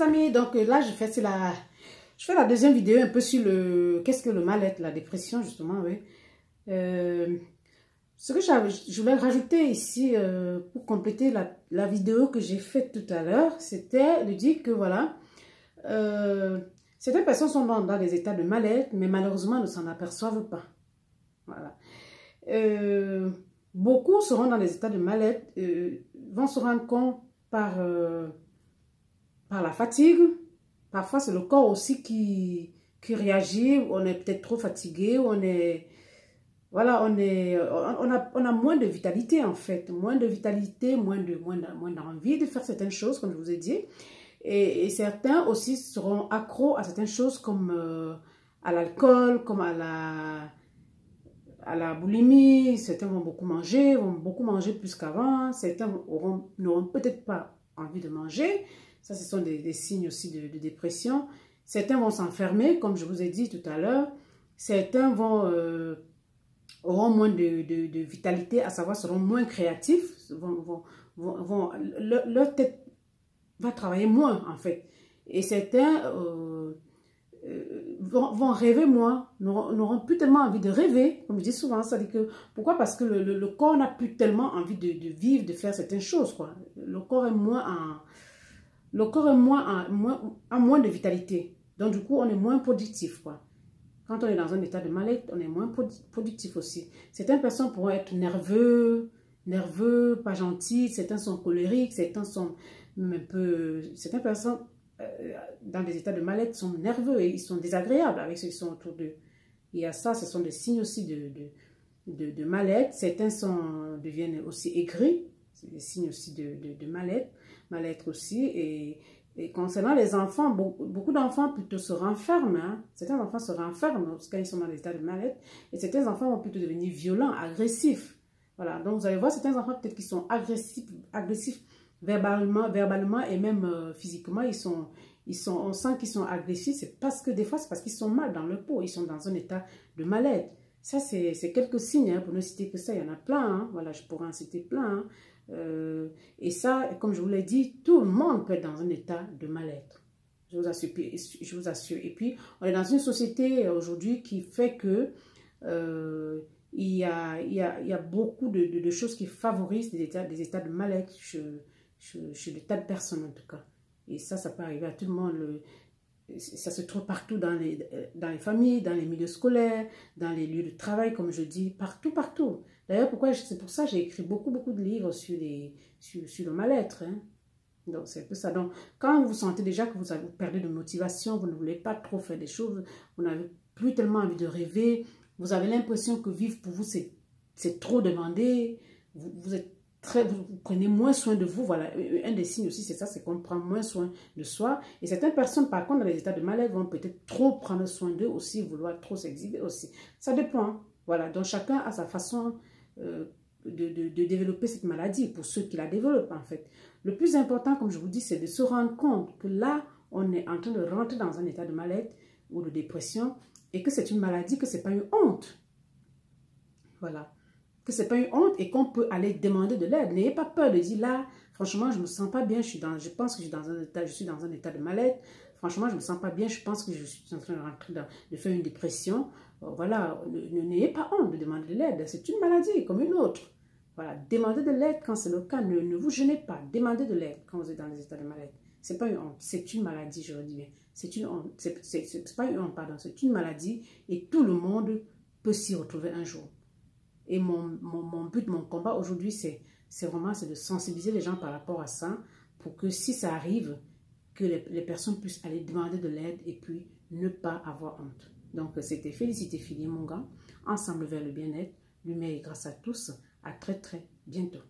Amis, donc là je fais la deuxième vidéo un peu sur qu'est-ce que le mal-être, la dépression justement, oui. Ce que je voulais rajouter ici pour compléter la vidéo que j'ai faite tout à l'heure, c'était de dire que voilà, certaines personnes sont dans des états de mal-être, mais malheureusement ne s'en aperçoivent pas. Voilà. Beaucoup seront dans des états de mal-être, vont se rendre compte par la fatigue. Parfois, c'est le corps aussi qui réagit. On est peut-être trop fatigué, voilà, on a moins de vitalité en fait. Moins de vitalité, moins d'envie de faire certaines choses, comme je vous ai dit. Et certains aussi seront accros à certaines choses comme à l'alcool, comme à la boulimie. Certains vont beaucoup manger plus qu'avant. Certains n'auront peut-être pas envie de manger. Ça, ce sont des signes aussi de dépression. Certains vont s'enfermer, comme je vous ai dit tout à l'heure. Certains auront moins de vitalité, à savoir seront moins créatifs. Leur tête va travailler moins, en fait. Et certains vont rêver moins, n'auront plus tellement envie de rêver, comme je dis souvent. Ça dit que, pourquoi? Parce que le corps n'a plus tellement envie de vivre, de faire certaines choses, quoi. Le corps est moins de vitalité. Donc, du coup, on est moins productif, quoi. Quand on est dans un état de mal-être, on est moins productif aussi. Certaines personnes pourront être nerveux, pas gentils. Certains sont colériques, certains sont un peu... Certaines personnes, dans des états de mal-être, sont nerveux et ils sont désagréables avec ceux qui sont autour d'eux. Et à ça, ce sont des signes aussi de mal-être. Certains deviennent aussi aigris. C'est des signes aussi de mal-être aussi. Et concernant les enfants, beaucoup d'enfants plutôt se renferment. Hein. Certains enfants se renferment quand ils sont dans l'état de mal-être. Et certains enfants vont plutôt devenir violents, agressifs. Voilà. Donc vous allez voir certains enfants peut-être qui sont agressifs verbalement et même physiquement. On sent qu'ils sont agressifs. C'est parce que des fois, c'est parce qu'ils sont mal dans leur peau. Ils sont dans un état de mal-être. Ça, c'est quelques signes. Hein, pour ne citer que ça, il y en a plein. Hein. Voilà, je pourrais en citer plein. Hein. Et ça, comme je vous l'ai dit, tout le monde peut être dans un état de mal-être. Je vous assure. Et puis, on est dans une société aujourd'hui qui fait que il y a beaucoup de choses qui favorisent des états de mal-être chez des tas de personnes en tout cas. Et ça peut arriver à tout le monde. Ça se trouve partout dans les familles, dans les milieux scolaires, dans les lieux de travail, comme je dis, partout. D'ailleurs, c'est pour ça que j'ai écrit beaucoup de livres sur le mal-être. Hein. Donc, c'est un peu ça. Donc, quand vous sentez déjà que vous perdez de motivation, vous ne voulez pas trop faire des choses, vous n'avez plus tellement envie de rêver, vous avez l'impression que vivre pour vous, c'est trop demandé, vous prenez moins soin de vous. Voilà, un des signes aussi, c'est ça, c'est qu'on prend moins soin de soi. Et certaines personnes, par contre, dans les états de mal-être, vont peut-être trop prendre soin d'eux aussi, vouloir trop s'exhiber aussi. Ça dépend. Hein. Voilà, donc chacun a sa façon de développer cette maladie, pour ceux qui la développent, en fait. Le plus important, comme je vous dis, c'est de se rendre compte que là, on est en train de rentrer dans un état de mal-être ou de dépression, et que c'est une maladie, que ce n'est pas une honte. Voilà. Que ce n'est pas une honte et qu'on peut aller demander de l'aide. N'ayez pas peur de dire là, franchement, je ne me sens pas bien, je pense que je suis dans un état de mal-être. Franchement, je ne me sens pas bien, je pense que je suis en train de faire une dépression. Voilà, n'ayez pas honte de demander de l'aide. C'est une maladie comme une autre. Voilà, demandez de l'aide quand c'est le cas. Ne vous gênez pas. Demandez de l'aide quand vous êtes dans les états de mal-être. Ce n'est pas une honte, c'est une maladie, je le dis bien. C'est une honte, c'est pas une honte, pardon, c'est une maladie et tout le monde peut s'y retrouver un jour. Et mon but, mon combat aujourd'hui, c'est vraiment de sensibiliser les gens par rapport à ça, pour que si ça arrive, que les personnes puissent aller demander de l'aide et puis ne pas avoir honte. Donc, c'était Félicité Filier, mon gars, ensemble vers le bien-être, lumière et grâce à tous. À très bientôt.